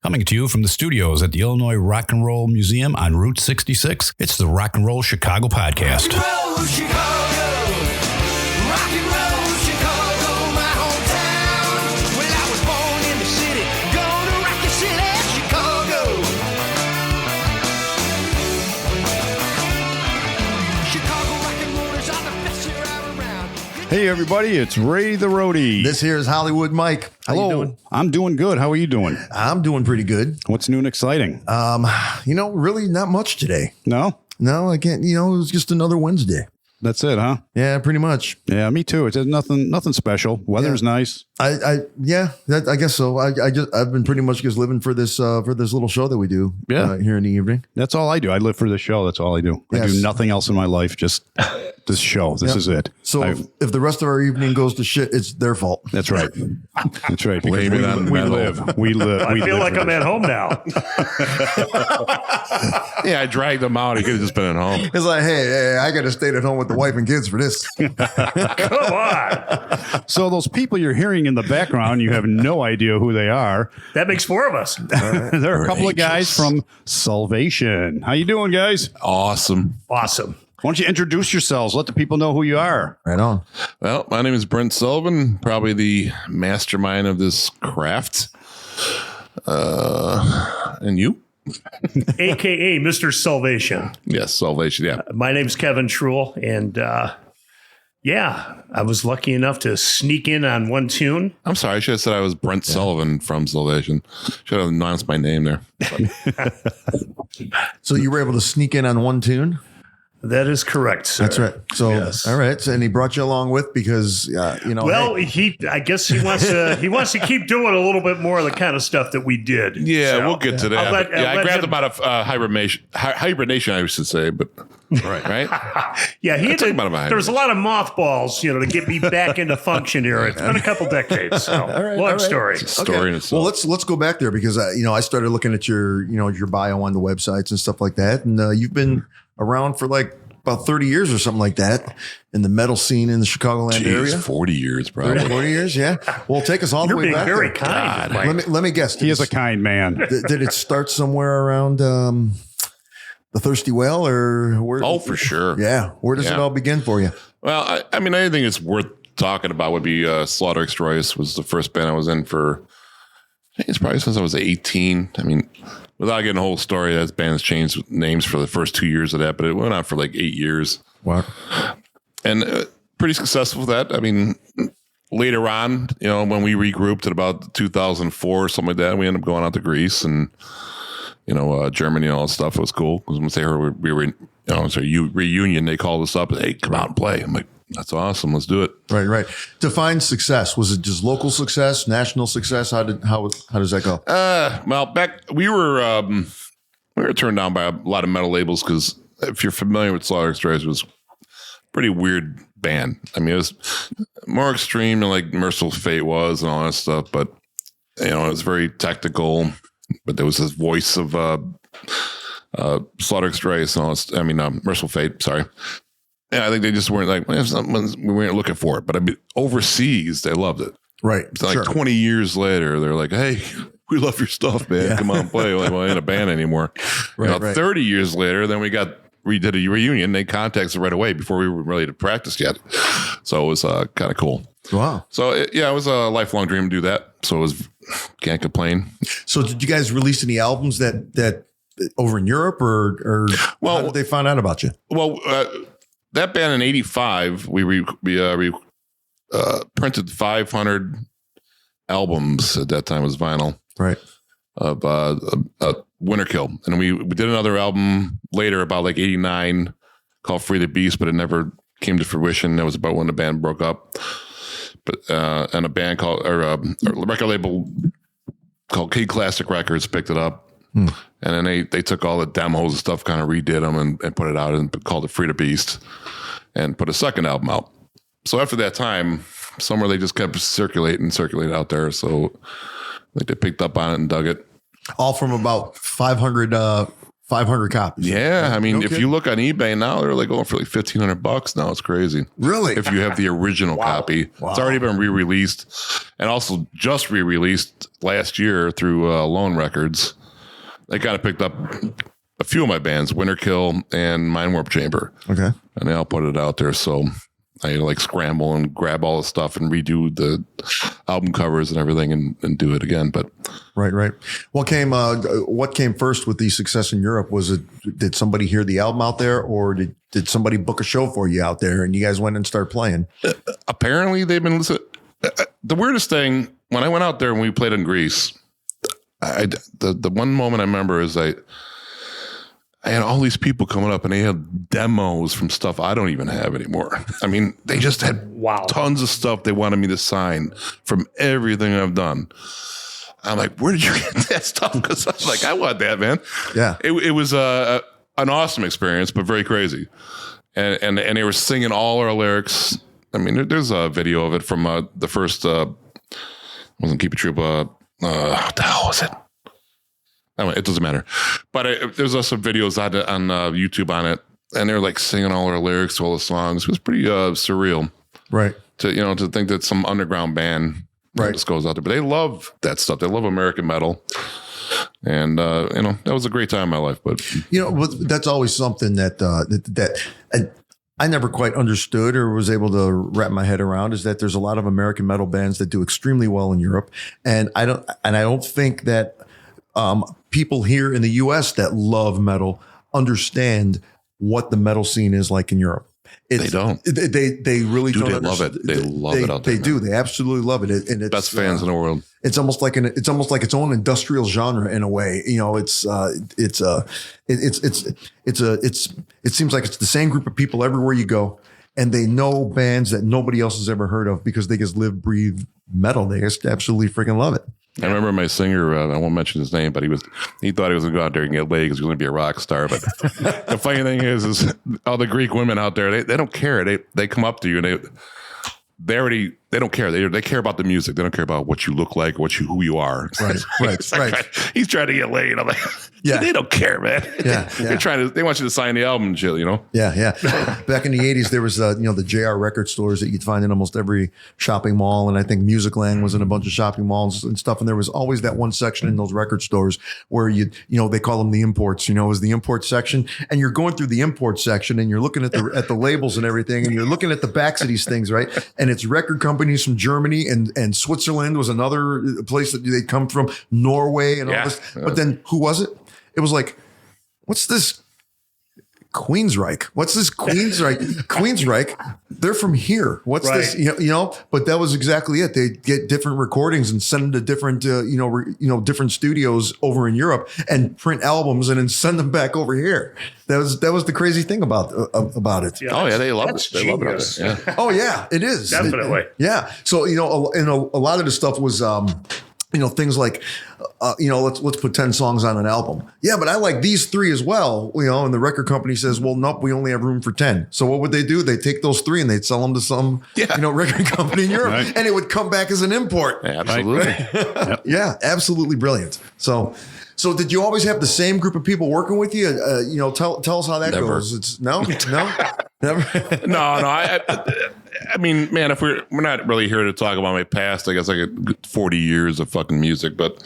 Coming to you from the studios at the Illinois Rock and Roll Museum on Route 66, it's the Rock and Roll Chicago podcast. Rock and roll Chicago, rock and roll Chicago, my hometown. Well, I was born in the city, gonna rock the city, Chicago. Chicago rock and rollers are the best you're out around. Hey everybody, it's Ray the Roadie. This here is Hollywood Mike. How Hello. you doing? I'm doing good. How are you doing? I'm doing pretty good. What's new and exciting? Really not much today. No? No, I can't. It was just another Wednesday. That's it, huh? Yeah, pretty much. Yeah, me too. It's nothing special. Weather's nice. I guess so. I've been pretty much just living for this little show that we do here in the evening. That's all I do. I live for this show. That's all I do. Yes. I do nothing else in my life. Just this show. This is it. So if the rest of our evening goes to shit, it's their fault. That's right. That's right. Blame it on We Mello. live. We live. I feel like I'm at home now. Yeah, I dragged him out. He could have just been at home. It's like, hey, I got to stay at home with the wife and kids for this. Come on. So those people you're hearing in the background, you have no idea who they are. That makes four of us. They're a couple of guys from SullVation. How you doing, guys? Awesome. Awesome. Why don't you introduce yourselves? Let the people know who you are. Right on. Well, my name is Brent Sullivan, probably the mastermind of this craft. And you? AKA Mr. SullVation. Yes, SullVation. Yeah. My name's Kevin Truhl. And I was lucky enough to sneak in on one tune. I'm sorry. I should have said I was Brent Sullivan from SullVation. Should have announced my name there. So you were able to sneak in on one tune? That is correct, sir. That's right. So, Yes. all right. So, and he brought you along with because, Well, I guess he wants to keep doing a little bit more of the kind of stuff that we did. Yeah, So, we'll get to that. I'll let- But, yeah, I'll I let grabbed him- him out of hibernation, I should say, but right. Yeah, he had took to, him out of my there was a lot of mothballs, to get me back into function here. It's been a couple decades. So, long story. Story in itself. Well, let's go back there because I started looking at your bio on the websites and stuff like that, and you've been around for like about 30 years or something like that in the metal scene in the Chicagoland area. 40 years, probably. 40 years, yeah. Well, take us all You're the way being back. very there. kind. Mike. Let me guess. He is a kind man. Did it start somewhere around the Thirsty Well, or where? Oh, for sure. Yeah. Where does it all begin for you? Well, I mean, anything that's worth talking about would be Slauter Xstroyes was the first band I was in for, I think it's probably since I was 18. I mean, without getting the whole story, that band's changed names for the first 2 years of that, but it went on for like 8 years. Wow. And pretty successful with that. I mean, later on, when we regrouped at about 2004 or something like that, we ended up going out to Greece and, Germany and all that stuff. It was cool. Because when they heard we were in, reunion, they called us up and, hey, come out and play. I'm like, that's awesome. Let's do it. Right. Define success. Was it just local success, national success? How does that go? Well, back we were turned down by a lot of metal labels because if you're familiar with Slaughter Xstroyes, it was a pretty weird band. I mean, it was more extreme than like Merciful Fate was and all that stuff, but it was very technical. But there was this voice of Slaughter Xstroyes and all this. I mean, Merciful Fate. Sorry. Yeah, I think they just weren't we weren't looking for it. But I mean, overseas, they loved it. Right. So like 20 years later, they're like, hey, we love your stuff, man. Come on, play. Like, well, I ain't a band anymore. Right. 30 years later, then we did a reunion. They contacted us right away before we were ready to practice yet. So it was kind of cool. Wow. So it was a lifelong dream to do that. So it was, can't complain. So did you guys release any albums that over in Europe or how did they find out about you? Well, that band in '85, we printed 500 albums at that time. It was vinyl, right? Of Winter Kill, and we did another album later, about like '89, called Free the Beast, but it never came to fruition. That was about when the band broke up. But and a band called a record label called Key Classic Records picked it up, and then they took all the demos and stuff, kind of redid them and put it out and called it Free the Beast, and put a second album out. So after that time, somewhere they just kept circulating out there. So like they picked up on it and dug it. All from about 500 500 copies. Yeah, I mean, No if kidding. you look on eBay now, they're like going for like $1,500 now. It's crazy. Really? If you have the original copy, it's already been re-released, and also just re-released last year through Lone Records. They kind of picked up a few of my bands, Winterkill and Mindwarp Chamber. Okay. And they all put it out there. So I like scramble and grab all the stuff and redo the album covers and everything and do it again. But Right. What came first with the success in Europe? Did somebody hear the album out there, or did somebody book a show for you out there and you guys went and started playing? apparently they've been listening. The weirdest thing, when I went out there and we played in Greece, the one moment I remember is I had all these people coming up and they had demos from stuff I don't even have anymore. I mean, they just had tons of stuff they wanted me to sign from everything I've done. I'm like, where did you get that stuff? Because I was like, I want that, man. Yeah. It was an awesome experience, but very crazy. And they were singing all our lyrics. I mean, there's a video of it from the first, wasn't Keep It True, what the hell was it? Anyway, it doesn't matter. But there's also videos on YouTube on it, and they're like singing all our lyrics to all the songs. It was pretty surreal, Right. to think that some underground band just goes out there. But they love that stuff. They love American metal, and that was a great time in my life. But that's always something that I never quite understood or was able to wrap my head around, is that there's a lot of American metal bands that do extremely well in Europe, and I don't think that people here in the U.S. that love metal understand what the metal scene is like in Europe. They don't. They really don't. They love it. They love it out there. They do. They absolutely love it. And it's best fans in the world. It's almost like its own industrial genre in a way. It seems like it's the same group of people everywhere you go, and they know bands that nobody else has ever heard of because they just live, breathe metal. They just absolutely freaking love it. I remember my singer, I won't mention his name, but he thought he was going to go out there and get laid because he was going to be a rock star. But the funny thing is all the Greek women out there, they don't care. They come up to you and they don't care. They care about the music. They don't care about what you look like, who you are. Right. He's trying to get laid. I'm like, yeah, they don't care, man. Yeah. They want you to sign the album and shit, Yeah. Back in the 80s, there was, the JR record stores that you'd find in almost every shopping mall. And I think Musicland was in a bunch of shopping malls and stuff. And there was always that one section in those record stores where they call them the imports, is the import section. And you're going through the import section and you're looking at the labels and everything. And you're looking at the backs of these things, right? And it's record companies from Germany and Switzerland was another place that they'd come from, Norway and all this. But then who was it? It was like, what's this Queensryche? What's this Queensryche? Queensryche, they're from here. What's this? But that was exactly it. They get different recordings and send them to different, different studios over in Europe and print albums and then send them back over here. That was the crazy thing about it. Yeah, they love it. They love it. Yeah. Oh yeah, it is Definitely. Yeah. So a lot of the stuff was. Things like, let's put 10 songs on an album. Yeah, but I like these 3 as well. And the record company says, well, nope, we only have room for 10. So what would they do? They take those 3 and they'd sell them to some, record company in Europe, and it would come back as an import. Absolutely. Right? Yeah, absolutely brilliant. So did you always have the same group of people working with you? Tell us how that goes. It's no, never. No. I mean, man, if we're not really here to talk about my past, I guess I got 40 years of fucking music, but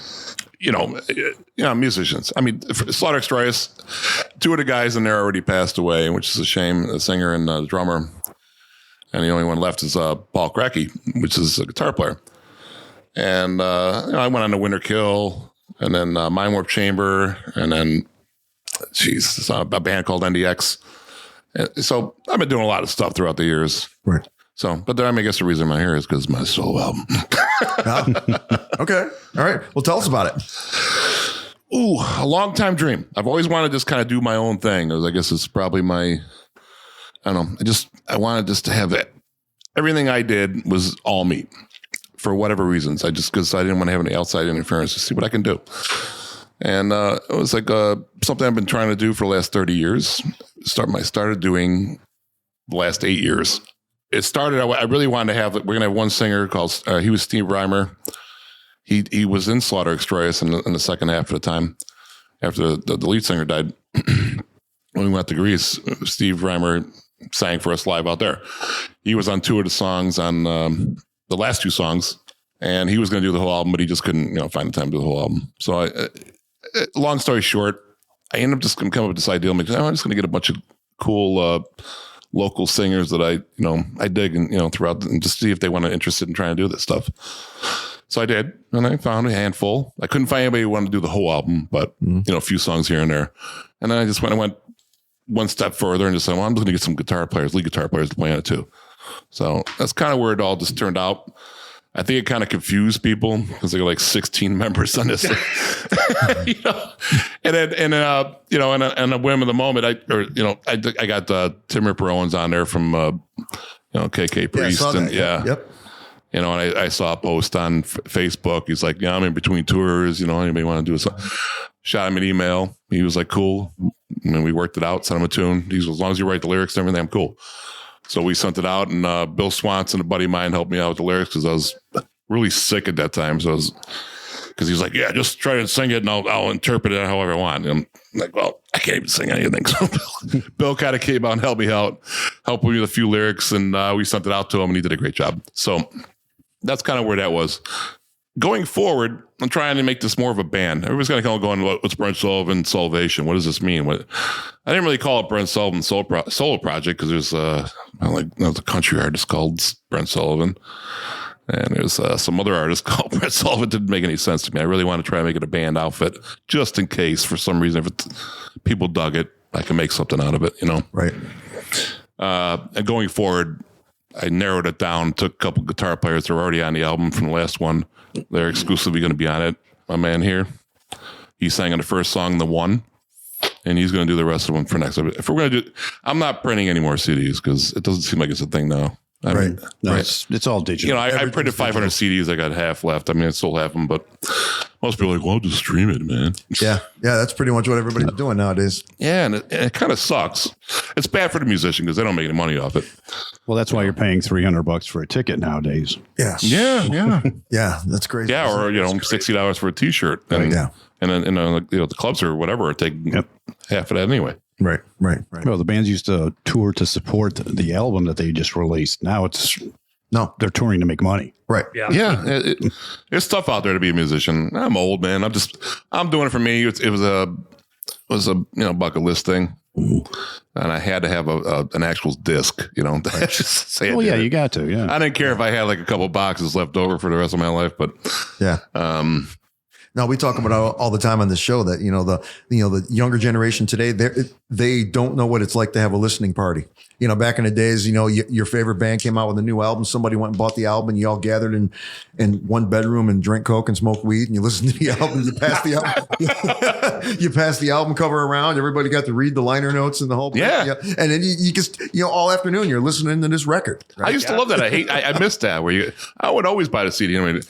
musicians. I mean, Slauter Xstroyes, 2 of the guys in there already passed away, which is a shame. The singer and the drummer, and the only one left is Paul Cracky, which is a guitar player. And I went on to Winterkill, and then Mindwarp Chamber, and then a band called NDX. So I've been doing a lot of stuff throughout the years. Right. So, but then I guess the reason I'm here is because my solo album. Okay. All right. Well, tell us about it. Ooh, a long time dream. I've always wanted to just kind of do my own thing. I guess it's probably I don't know. I wanted just to have it. Everything I did was all me for whatever reasons. Because I didn't want to have any outside interference to see what I can do. And it was like something I've been trying to do for the last 30 years. I started doing the last 8 years. It started, I really wanted to have, we're going to have one singer called, he was Steve Reimer. He was in Slauter Xstroyes in the second half of the time. after the lead singer died, when we went to Greece, Steve Reimer sang for us live out there. He was on two of the songs on the last two songs, and he was going to do the whole album, but he just couldn't, find the time to do the whole album. So long story short, I ended up just coming up with this idea. I'm like, I'm just going to get a bunch of cool local singers that I dig and throughout, and just see if they want to interested in trying to do this stuff. So I did, and I found a handful. I couldn't find anybody who wanted to do the whole album, but a few songs here and there. And then I went one step further and just said, well, I'm just going to get some lead guitar players to play on it too. So that's kind of where it all just turned out. I think it kind of confused people because there were like 16 members on this, and a whim of the moment, I got Tim Ripper Owens on there from KK Priest, Yep. And I saw a post on Facebook. He's like, I'm in between tours. Anybody want to do it? Shot him an email. He was like, cool. And we worked it out, sent him a tune. He was, as long as you write the lyrics and everything, I'm cool. So we sent it out, and Bill Swanson, a buddy of mine, helped me out with the lyrics because I was really sick at that time. So because he was like, yeah, just try to sing it and I'll interpret it however I want. And I'm like, well, I can't even sing anything. So Bill kind of came out and helped me out, helped me with a few lyrics, and we sent it out to him, and he did a great job. So that's kind of where that was. Going forward, I'm trying to make this more of a band. Everybody's kind of going, what's Brent Sullivan, SullVation? What does this mean? I didn't really call it Brent Sullivan solo project because there's a country artist called Brent Sullivan, and there's some other artist called Brent Sullivan. It didn't make any sense to me. I really want to try and make it a band outfit just in case for some reason if people dug it, I can make something out of it. Right. And going forward, I narrowed it down, took a couple guitar players that were already on the album from the last one. They're exclusively going to be on it. My man here, he sang on the first song, The One, and he's going to do the rest of them for next. If we're going to do, I'm not printing any more CDs because it doesn't seem like it's a thing now. Right. It's all digital. I printed 500 CDs. I got half left. I sold half of them, but most people are like, well, just stream it, man. Yeah. That's pretty much what everybody's doing nowadays. Yeah, and it kind of sucks. It's bad for the musician because they don't make any money off it. Well, that's why you're paying $300 for a ticket nowadays. Yeah. Yeah, that's crazy. Yeah, or $60 for a T-shirt. And, and then the clubs or whatever are taking half of that anyway. Right. Well, the bands used to tour to support the album that they just released. Now they're touring to make money. Right. Yeah. It's tough out there to be a musician. I'm old, man. I'm doing it for me. It was a bucket list thing. And I had to have an actual disc, just say it. Oh yeah, you got to. Yeah. I didn't care if I had like a couple boxes left over for the rest of my life, but yeah. No, we talk about all the time on this show that the younger generation today they don't know what it's like to have a listening party. Back in the days, your favorite band came out with a new album. Somebody went and bought the album, and you all gathered in one bedroom and drank Coke and smoked weed, and you listened to the album. You passed the album. You passed the album cover around. Everybody got to read the liner notes and the whole thing. Yeah. And then you just all afternoon you're listening to this record. Right? I used to love that. I missed that where I would always buy the CD. Even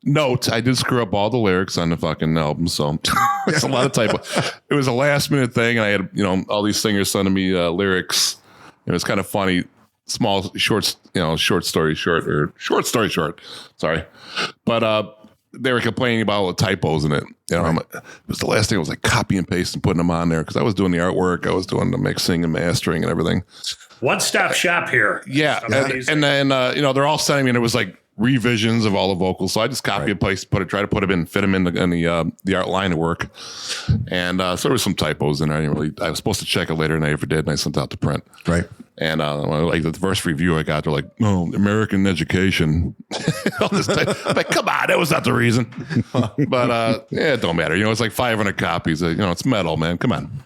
though I did screw up all the lyrics on the fucking album, so it's a lot of typo. It was a last minute thing, and I had all these singers sending me lyrics. It was kind of funny, short story short. Sorry, but they were complaining about all the typos in it. It was the last thing. I was like copy and paste and putting them on there because I was doing the artwork, I was doing the mixing and mastering and everything. One-stop shop here. Yeah, and then they're all sending me, and it was like revisions of all the vocals. So I just copy and paste, try to put them in, fit them in the art line at work. And so there was some typos in there. I was supposed to check it later, and I never did. And I sent it out to print. Right. And like the first review I got, they're like, "Oh, American education." All this I'm like, come on, that was not the reason. But it don't matter. It's like 500 copies. It's metal, man. Come on.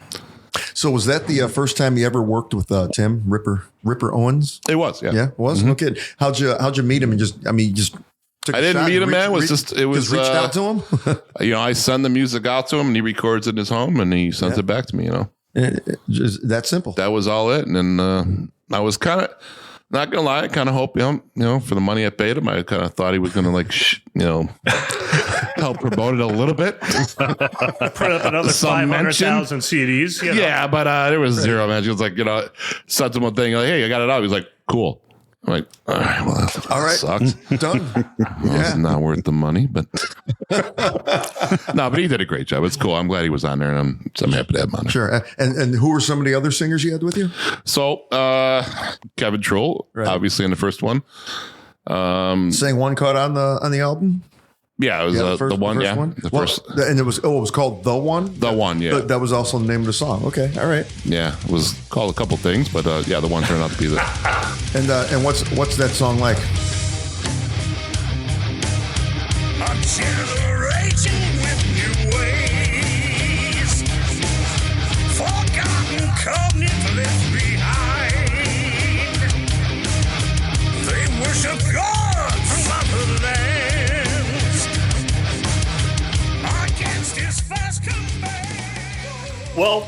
So was that the first time you ever worked with Tim Ripper Owens? It was, yeah. Yeah, it was? Mm-hmm. No kidding. How'd you meet him? And just took I didn't meet him, man. It was just reached out to him? I send the music out to him, and he records it in his home, and he sends it back to me, Just that simple. That was all it. And then I was kind of, not going to lie, I kind of hope, for the money I paid him, I kind of thought he was going to help promote it a little bit. Put up another 500,000 CDs. Yeah, but there was zero, man. She was like, sent him a thing like, hey, I got it out. He was like, cool. I'm like, all right, well, that All right. sucks. Done. Well, it's not worth the money, but no, but he did a great job. It's cool. I'm glad he was on there, and I'm happy to have him on there. Sure. And who were some of the other singers you had with you? So, Kevin Troll, obviously in the first one. Sang one cut on the album. Yeah, it was the one. The first, and it was called The One. The One, yeah. That was also the name of the song. Okay, all right. Yeah, it was called a couple things, but yeah, The One turned out to be that. And what's that song like? A generation with new ways, forgotten covenant left behind. They worship God from other lands against his first command. Well,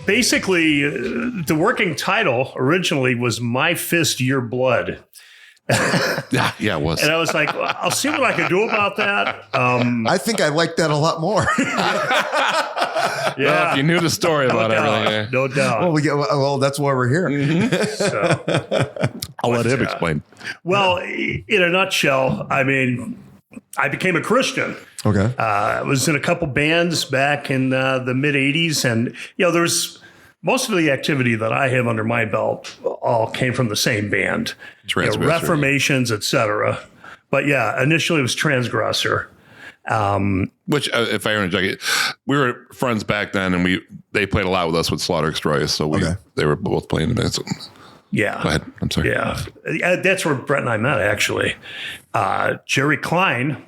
basically, the working title originally was My Fist, Your Blood. Yeah, it was. And I was like, well, I'll see what I can do about that. I think I like that a lot more. Well, if you knew the story about everything. No doubt. well, that's why we're here. So, I'll let him explain. well, in a nutshell, I mean, I became a Christian. Okay. I was in a couple bands back in the mid 80s. And, there's most of the activity that I have under my belt all came from the same band. Reformations, etc. But yeah, initially it was Transgressor. Which, if I interject, we were friends back then, and they played a lot with us with Slauter Xstroyes, so they were both playing the band. So. Yeah. Go ahead. I'm sorry. Yeah. That's where Brent and I met, actually. Jerry Klein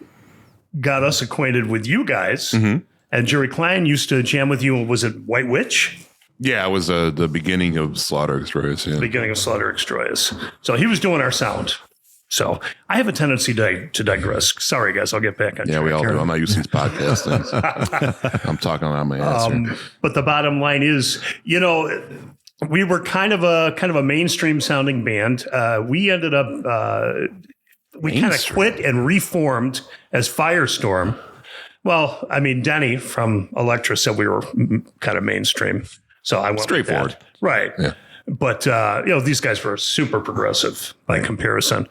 got us acquainted with you guys. Mm-hmm. And Jerry Klein used to jam with you. Was it White Witch? Yeah, it was the beginning of Slauter Xstroyes. Yeah. Beginning of Slaughter Xstroyes. So he was doing our sound. So I have a tendency to digress. Sorry, guys. I'll get back on track. Yeah, we all do. I'm not used to these podcast things. I'm talking on my ass here. But the bottom line is, we were kind of a mainstream sounding band. We ended up we kind of quit and reformed as Firestorm. Well, I mean, Denny from Elektra said we were kind of mainstream. So I went straightforward. with that. Right. Yeah. But, these guys were super progressive by comparison.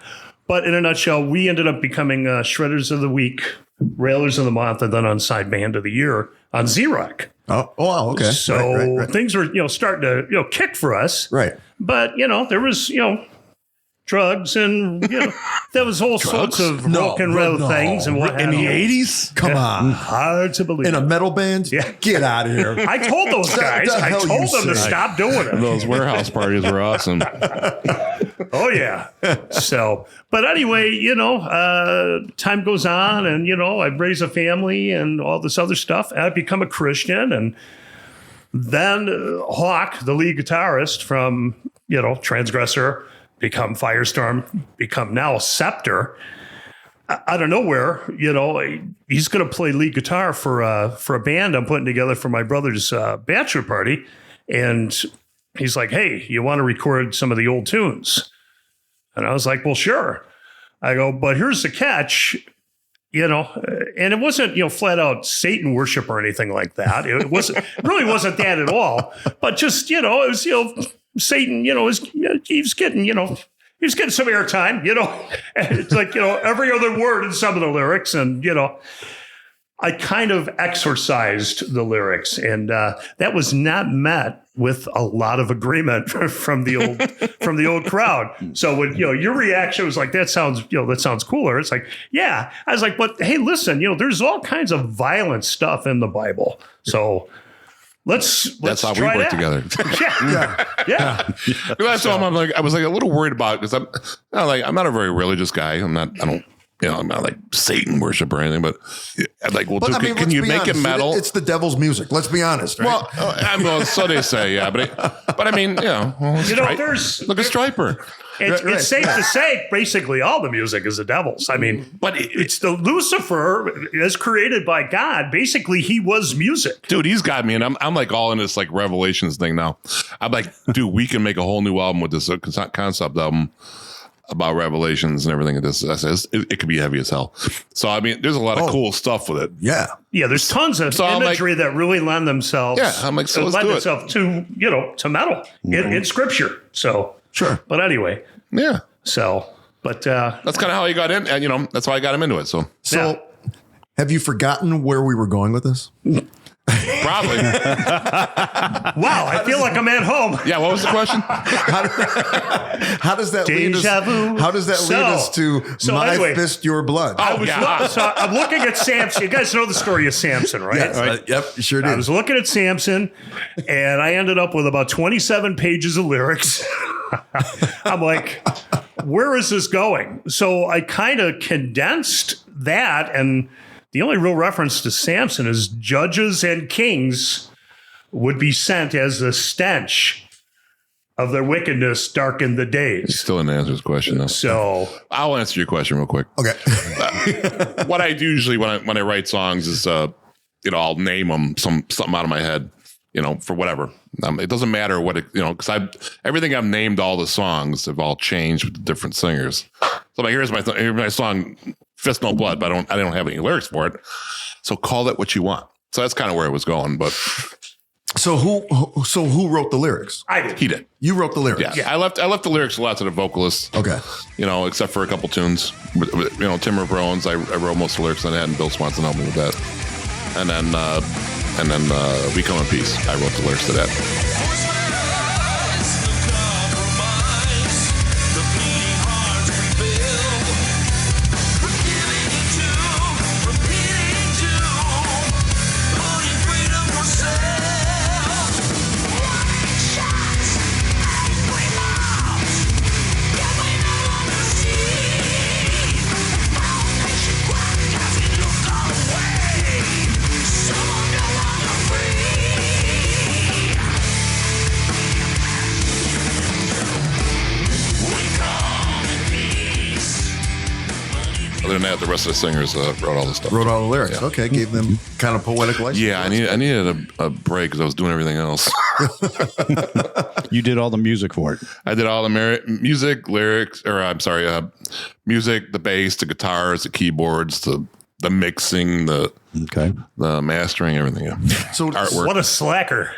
But in a nutshell, we ended up becoming Shredders of the Week, Railers of the Month, and then on Side Band of the Year on Z-Rock. Oh, wow. Okay. So right. Things were, starting to, kick for us. Right. But, there was, drugs and, there was all sorts of rock and roll things and what in the 80s. Come on. Hard to believe. In a metal band? Yeah. Get out of here. I told those guys, I told them to stop doing it. Those warehouse parties were awesome. Oh, yeah. So, but anyway, time goes on and, I raise a family and all this other stuff. And I become a Christian. And then Hawk, the lead guitarist from, Transgressor, become Firestorm, become now Scepter. Out of nowhere, he's going to play lead guitar for a band I'm putting together for my brother's bachelor party. And he's like, hey, you want to record some of the old tunes? And I was like, well, sure. I go, but here's the catch, and it wasn't, flat out Satan worship or anything like that. It really wasn't that at all. But just, it was, Satan, he was getting, he was getting some airtime, it's like, every other word in some of the lyrics. And, I kind of exorcised the lyrics, and that was not met with a lot of agreement from the old crowd. So when your reaction was like, that sounds cooler. It's like, yeah. I was like, but hey, listen, there's all kinds of violent stuff in the Bible. So let's that's how we try work that. together. Yeah. That's all I'm like. I was like a little worried about because I'm not a very religious guy. I'm not like Satan worship or anything, but like, well, can you make it metal? It's the devil's music. Let's be honest, right? Well, so they say, yeah, but I mean, there's look at Striper. It's safe to say basically all the music is the devil's. I mean, but it's the Lucifer as created by God. Basically, he was music. Dude, he's got me, and I'm like all in this like Revelations thing now. I'm like, dude, we can make a whole new album with this concept album about Revelations and everything. It could be heavy as hell. So I mean, there's a lot of cool stuff with it. Yeah, there's tons of imagery that really lend themselves. Yeah, I'm like, so let's do it. To metal in Scripture. So sure. But anyway, yeah. So, but That's kind of how he got in. And, you know, that's why I got him into it. So have you forgotten where we were going with this? probably. wow, I feel like I'm at home. Yeah. What was the question? How does that lead us? Deja vu. How does that lead us to my anyway, fist, your blood? I'm looking at Samson. You guys know the story of Samson, right? Yes, yep, you sure did. I was looking at Samson, and I ended up with about 27 pages of lyrics. I'm like, where is this going? So I kind of condensed that, and the only real reference to Samson is judges and kings would be sent as the stench of their wickedness darken the days. Still didn't answer his question though. So I'll answer your question real quick. Okay. What I do usually when I write songs is, you know, I'll name them something out of my head, you know, for whatever. It doesn't matter what it, you know, because everything I've named all the songs have all changed with the different singers. So like, here's my song, Fist No Blood, but I don't have any lyrics for it. So call it what you want. So that's kind of where it was going. But So who wrote the lyrics? I did. he did. You wrote the lyrics. Yeah. I left the lyrics a lot to the vocalists. Okay. You know, except for a couple tunes. But, you know, Tim Ripper Owens, I wrote most of the lyrics on that, and Bill Swanson helped me with that. And then We Come in Peace. I wrote the lyrics to that. Other than that, the rest of the singers wrote all the stuff. Wrote all the lyrics. Yeah. Okay, gave them kind of poetic license. Yeah, I needed a break because I was doing everything else. You did all the music for it. I did all the music, lyrics, or I'm sorry, music, the bass, the guitars, the keyboards, the mixing, the mastering, everything. Yeah. So artwork. What a slacker.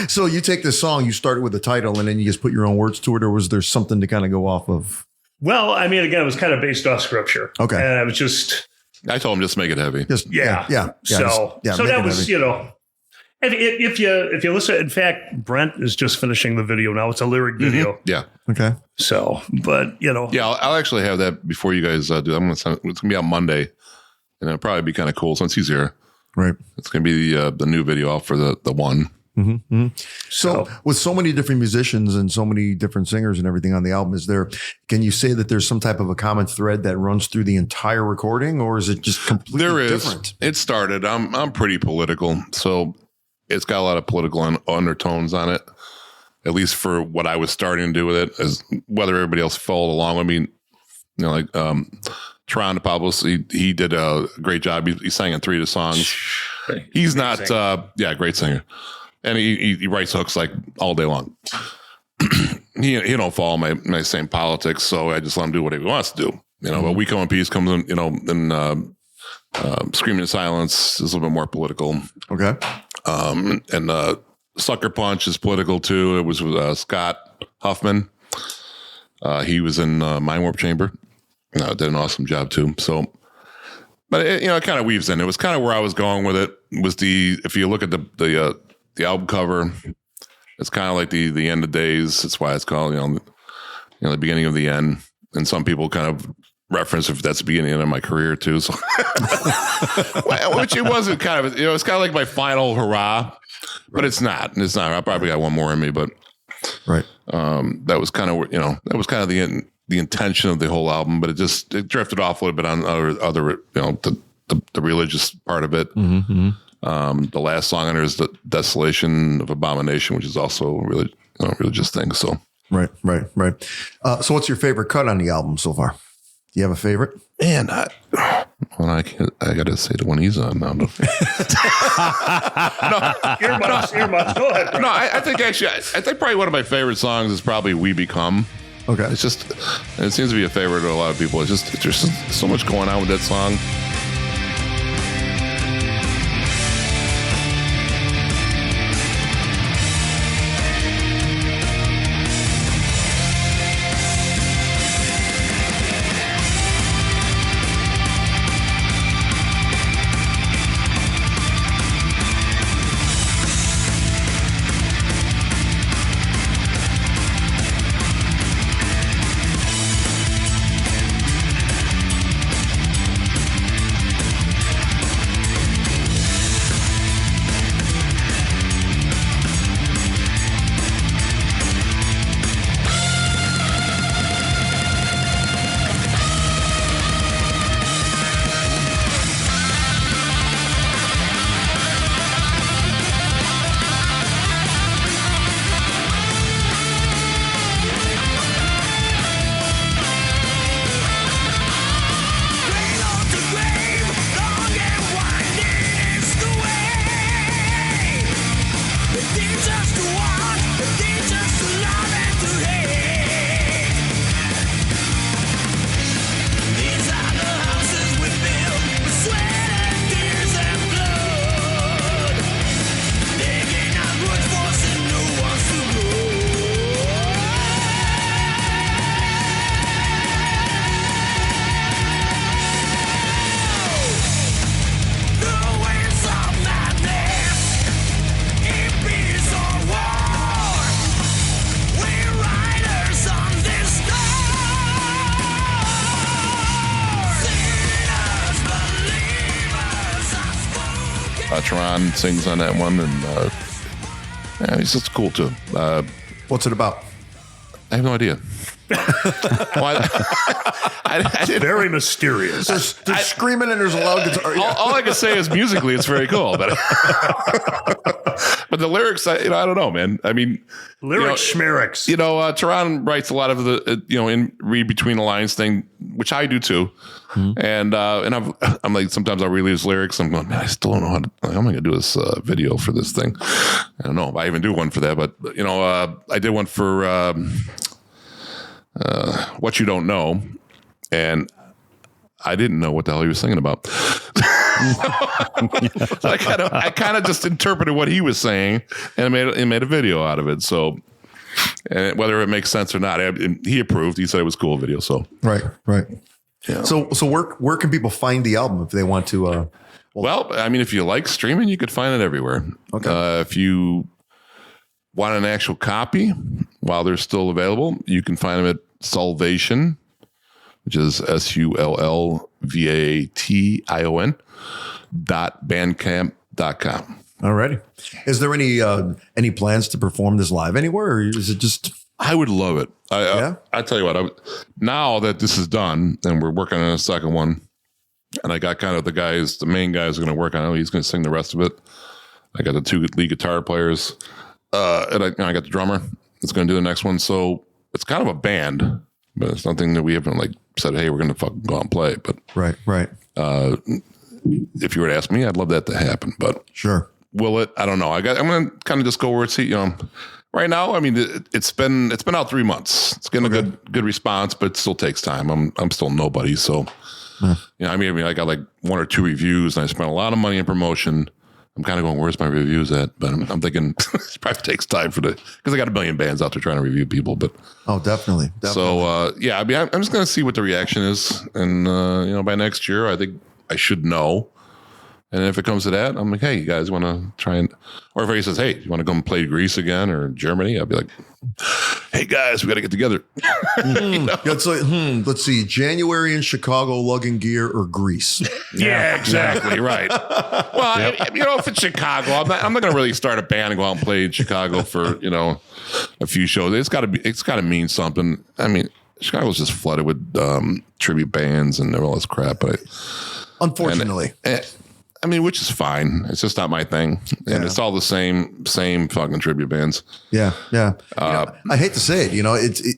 So you take this song, you start with the title, and then you just put your own words to it, or was there something to kind of go off of? Well, I mean, again, it was kind of based off scripture. Okay. And I was just, I told him just make it heavy. Just yeah. So that was, heavy. you know, if you listen, in fact, Brent is just finishing the video now. It's a lyric video. Mm-hmm. Yeah. Okay. So, but you know, Yeah, I'll actually have that before you guys do. It's gonna be out Monday, and it'll probably be kind of cool since he's here. Right. It's gonna be the new video out for the one. Mm-hmm. Mm-hmm. So with so many different musicians and so many different singers and everything on the album, can you say that there's some type of a common thread that runs through the entire recording, or is it just completely different? It started. I'm pretty political, so it's got a lot of political undertones on it. At least for what I was starting to do with it, as whether everybody else followed along with me. You know, like Tron Pablos, he did a great job. He sang in 3 of the songs. He's not, great singer. And he writes hooks like all day long. he don't follow my same politics, so I just let him do what he wants to do. You know, but We Come in Peace comes in, you know, and Screaming in Silence is a little bit more political. Okay. And Sucker Punch is political too. It was with Scott Huffman. He was in Mindwarp Chamber. Did an awesome job too. So, but it kind of weaves in. It was kind of where I was going with it. If you look at the album cover, it's kind of like the end of days. That's why it's called, the beginning of the end. And some people kind of reference if that's the beginning of my career too. So, which it wasn't kind of, it's kind of like my final hurrah, but it's not. It's not. I probably got one more in me, but right. That was kind of, that was kind of the intention of the whole album, but it drifted off a little bit on other the religious part of it. Mm-hmm. The last song on there is the Desolation of Abomination, which is also a really religious thing. So right. So what's your favorite cut on the album so far? Do you have a favorite? Man, I got to say the one he's on now. No. earmuffs. Go ahead. No, I think actually, I think probably one of my favorite songs is probably We Become. Okay. It's just, and it seems to be a favorite to a lot of people. There's just so much going on with that song. Teron sings on that one, and yeah, he's just cool too. What's it about? I have no idea. Well, I didn't. Very mysterious. They're screaming and there's a loud guitar. All I can say is musically, it's very cool, but but the lyrics, I don't know, man. I mean, Lyrics, schmericks. Teron writes a lot of the, in read between the lines thing, which I do too. And I'm like, sometimes I'll read his lyrics. I'm going, man, I still don't know how am I going to do this video for this thing? I don't know if I even do one for that, but I did one for What You Don't Know, and I didn't know what the hell he was singing about. So I kind of just interpreted what he was saying and made a video out of it. So, and whether it makes sense or not, he approved. He said it was a cool video. So Right. yeah. So where can people find the album if they want to? Well, I mean, if you like streaming, you could find it everywhere. Okay. If you want an actual copy while they're still available, you can find them at SullVation, which is SullVation.bandcamp.com. Alrighty. Is there any plans to perform this live anywhere, or is it just? I would love it. Yeah? I tell you what, now that this is done and we're working on a second one, and I got kind of the main guys are going to work on it. He's going to sing the rest of it. I got the two lead guitar players, and I got the drummer that's going to do the next one. So it's kind of a band, but it's nothing that we haven't said, hey, we're going to fucking go out and play. But Right. if you were to ask me, I'd love that to happen. But Sure. will it? I don't know. I'm going to kind of just go where it's, right now. I mean, it's been out 3 months. It's getting a good response, but it still takes time. I'm still nobody. So, I mean, I got like 1 or 2 reviews and I spent a lot of money in promotion. I'm kind of going, where's my reviews at? But I'm thinking it probably takes time because I got a million bands out there trying to review people. But Definitely. so, I mean, I'm just going to see what the reaction is. And, by next year, I think I should know. And if it comes to that, I'm like, hey, you guys want to try and, or if he says, hey, you want to come play Greece again or Germany? I'll be like, hey guys, we got to get together. It's like, let's see, January in Chicago, lugging gear or Greece. Yeah, exactly. Right. Well, if it's Chicago, I'm not going to really start a band and go out and play in Chicago for, a few shows. It's got to mean something. I mean, Chicago's just flooded with tribute bands and all this crap. But Unfortunately. Which is fine. It's just not my thing. And it's all the same fucking tribute bands. Yeah. I hate to say it,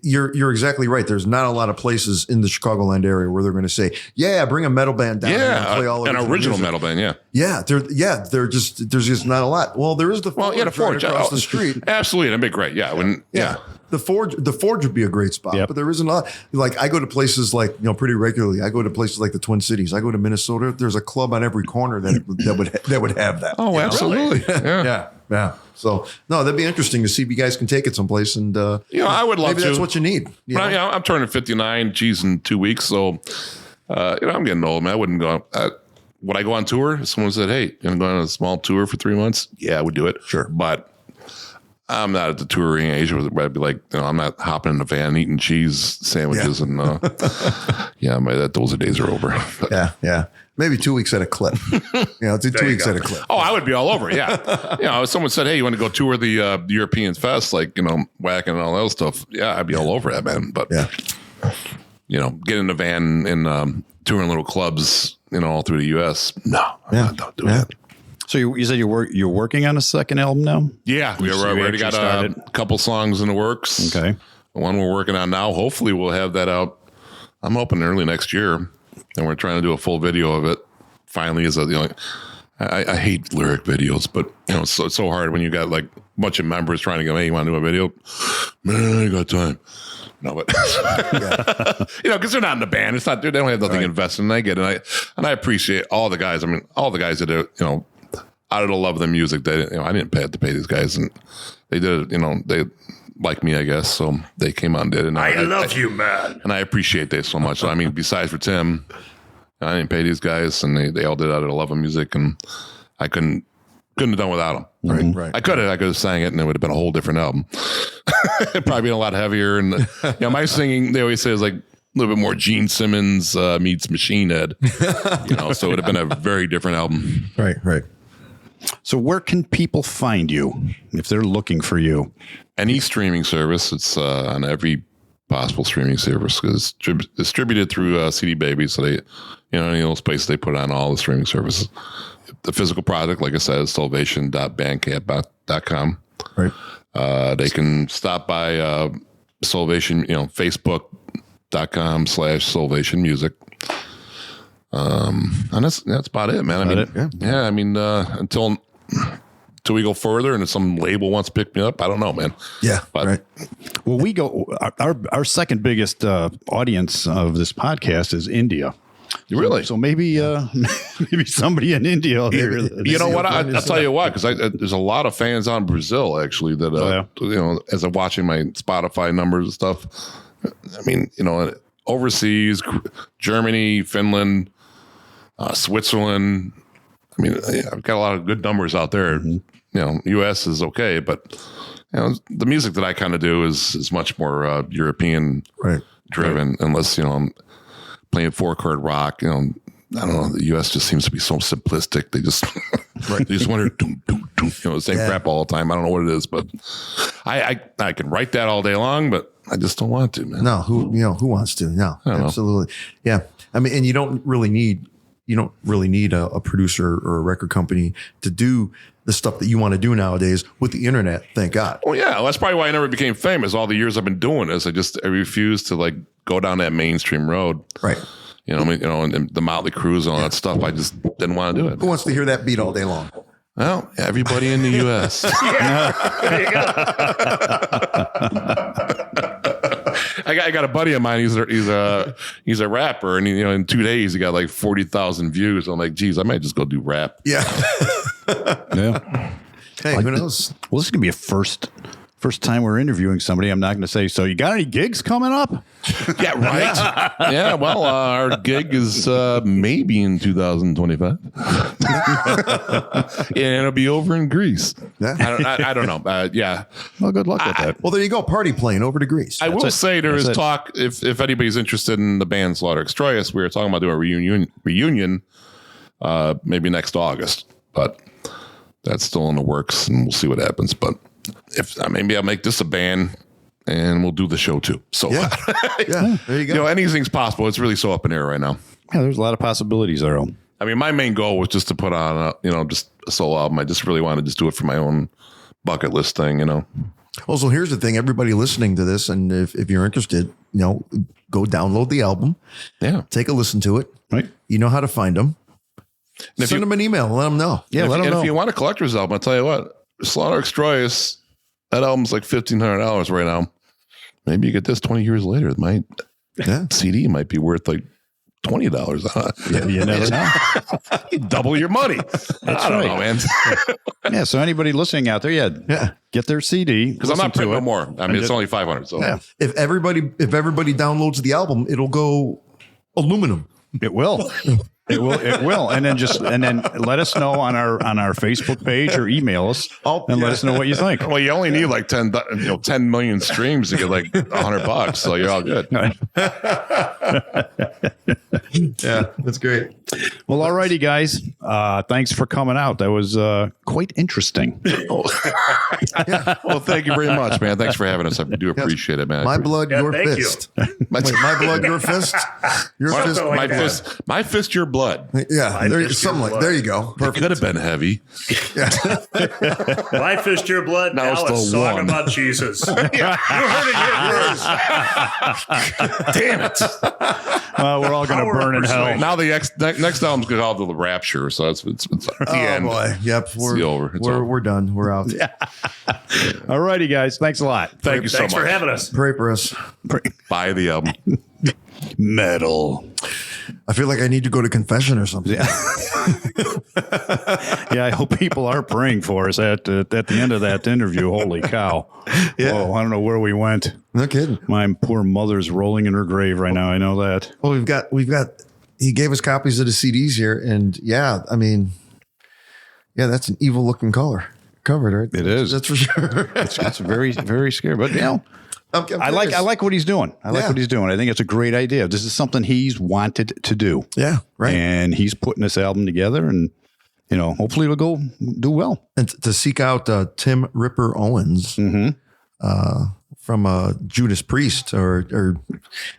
you're exactly right. There's not a lot of places in the Chicagoland area where they're going to say, yeah, bring a metal band down here and play all an original metal band. Yeah. There's just not a lot. Well, there is the Forge, the Forge right across the street. Absolutely. That'd be great. Yeah. The Forge would be a great spot, but there isn't a lot. Like I go to places like, pretty regularly. I go to places like the Twin Cities. I go to Minnesota. There's a club on every corner that would have that. Oh, absolutely. Yeah. So no, that'd be interesting to see if you guys can take it someplace. And I would love maybe to. That's what you need. But I'm turning 59, in 2 weeks. So I'm getting old, man. I wouldn't go. Would I go on tour? If someone said, hey, you're going to go on a small tour for 3 months? Yeah, I would do it. Sure. But I'm not at the touring age where I'd be like, I'm not hopping in a van eating cheese sandwiches and those days are over. Yeah. Maybe 2 weeks at a clip. 2 weeks at a clip. Oh, I would be all over. Yeah. If someone said, hey, you want to go tour the European Fest, whacking and all that stuff. Yeah, I'd be all over that, man. But, get in a van and touring little clubs, all through the U.S. No, I'm not doing that. So you said you're working on a second album now? Yeah, we already got a couple songs in the works. Okay. The one we're working on now, hopefully we'll have that out. I'm hoping early next year, and we're trying to do a full video of it. Finally, I hate lyric videos, but it's so hard when you got like a bunch of members trying to go, hey, you want to do a video? Man, I ain't got time. No, but because they're not in the band. It's not. They don't have nothing invested, and I get it. And I appreciate all the guys. I mean, all the guys that do, out of the love of the music, I didn't have to pay these guys, and they did it. They like me, I guess, so they came out and did it. And I love you, man, and I appreciate that so much. I mean, besides for Tim, I didn't pay these guys, and they all did it out of the love of music, and I couldn't have done without them. Right. I could have sang it, and it would have been a whole different album. Probably been a lot heavier, and my singing, they always say, is like a little bit more Gene Simmons meets Machine Head. So it would have been a very different album. Right. So where can people find you if they're looking for you? Any streaming service. It's on every possible streaming service. It's distributed through CD Baby. So they, any of those places, they put on all the streaming services. The physical product, like I said, is SullVation.bandcamp.com. Right. They can stop by SullVation, Facebook.com/SullVation Music. And that's about it, man. Until we go further and if some label wants to pick me up, I don't know, man. Yeah. But, right. Well, we go, our second biggest audience of this podcast is India. Really? So maybe maybe somebody in India will hear this. You know what? I'll tell you what, because there's a lot of fans on Brazil, actually, that, as I'm watching my Spotify numbers and stuff. I mean, overseas, Germany, Finland, Switzerland. I mean, I've got a lot of good numbers out there. U.S. is okay, but the music that I kind of do is much more European driven, unless I'm playing 4-chord rock. I don't know. The U.S. just seems to be so simplistic. They just they just want to the same crap all the time. I don't know what it is, but I can write that all day long, but I just don't want to, man. No, who wants to? No, absolutely. Yeah. I mean, and you don't really need a producer or a record company to do the stuff that you want to do nowadays with the internet. Thank God. Well, yeah, that's probably why I never became famous. All the years I've been doing this, I refused to go down that mainstream road. Right. And the Motley Crues and all that stuff. I just didn't want to do it. Who wants to hear that beat all day long? Well, everybody in the U.S. There you go. I got a buddy of mine. He's a rapper, and in 2 days he got like 40,000 views. I'm like, geez, I might just go do rap. Yeah. Yeah. Hey, who knows? Well, this is going to be a first time we're interviewing somebody. I'm not going to say, so you got any gigs coming up? Yeah, right. Yeah, well, our gig is maybe in 2025. And it'll be over in Greece. Yeah. I don't know. Yeah. Well, good luck with that. Well, there you go. Party plane over to Greece. I will say there is talk, if anybody's interested in the band Slauter Xstroyes, we were talking about doing a reunion maybe next August. But that's still in the works, and we'll see what happens. But if maybe I'll make this a band, and we'll do the show too. So yeah, there you go. Anything's possible. It's really so up in the air right now. Yeah, there's a lot of possibilities there. I mean, my main goal was just to put on just a solo album. I just really wanted to just do it for my own bucket list thing. Well, so here's the thing. Everybody listening to this, and if you're interested, go download the album. Yeah, take a listen to it. Right. You know how to find them. And Send them an email and let them know. Yeah, let them know. If you want a collector's album, I'll tell you what, Slauter Xstroyes, that album's like $1,500 right now. Maybe you get this 20 years later. My CD might be worth like $20. Yeah, you never know. You double your money. I don't know, man. Yeah, so anybody listening out there, get their CD. Because I'm not printing no more. I mean, it's only $500. So if everybody downloads the album, it'll go aluminum. It will. It will. And then let us know on our Facebook page or email us and let us know what you think. Well, you only need like 10 million streams to get like $100, so you're all good. Yeah, that's great. Well, all righty, guys. Thanks for coming out. That was quite interesting. Well, thank you very much, man. Thanks for having us. I do appreciate it, man. My blood, your thank fist. Wait, my blood, your fist. Your fist, like my fist, your blood. Yeah, there you go. Perfect. It could have been heavy. My fist, your blood. Now Now it's it's the song one. about Jesus. You heard it here first. Damn it. We're all going to burn in hell. Now the next album's called The Rapture, so it's the end. Oh boy, yep, we're done. We're out. All righty, guys. Thanks a lot. Thank you so much. Thanks for having us. Pray for us. Buy the album. Metal. I feel like I need to go to confession or something. Yeah, I hope people are praying for us at the end of that interview. Holy cow. Yeah. Whoa, I don't know where we went. No kidding. My poor mother's rolling in her grave right now. I know that. Well, we've got. He gave us copies of the CDs here, and that's an evil looking cover, right? It is. That's for sure. It's very, very scary. But I like what he's doing. I like what he's doing. I think it's a great idea. This is something he's wanted to do. Yeah, right. And he's putting this album together, and hopefully it'll go do well. And to seek out Tim Ripper Owens from Judas Priest, or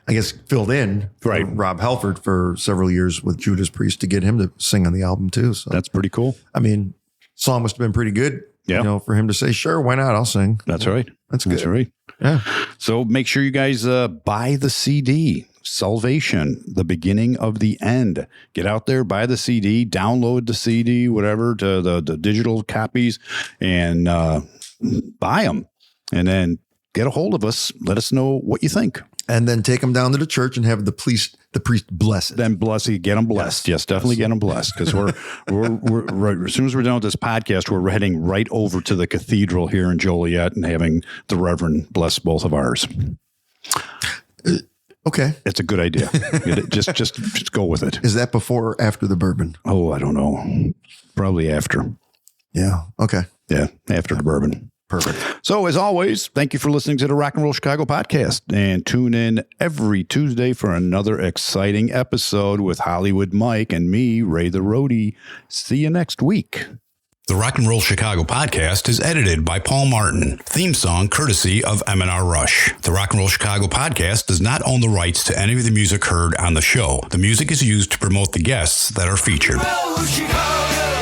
I guess filled in for Rob Halford for several years with Judas Priest to get him to sing on the album too. So that's pretty cool. I mean, song must have been pretty good. Yeah. For him to say, sure, why not? I'll sing. That's right. That's good. That's right. Yeah. So make sure you guys buy the CD, SullVation, The Beginning of the End. Get out there, buy the CD, download the CD, whatever, to the digital copies, and buy them. And then get a hold of us. Let us know what you think. And then take them down to the church and have the priest bless it. Then bless it. Get them blessed. Yes, definitely get them blessed. Because we're as soon as we're done with this podcast, we're heading right over to the cathedral here in Joliet and having the Reverend bless both of ours. Okay. It's a good idea. just go with it. Is that before or after the bourbon? Oh, I don't know. Probably after. Yeah. Okay. Yeah, after the bourbon. Perfect. So, as always, thank you for listening to the Rock and Roll Chicago podcast, and tune in every Tuesday for another exciting episode with Hollywood Mike and me, Ray the Roadie. See you next week. The Rock and Roll Chicago podcast is edited by Paul Martin. Theme song courtesy of M&R Rush. The Rock and Roll Chicago podcast does not own the rights to any of the music heard on the show. The music is used to promote the guests that are featured. Chicago.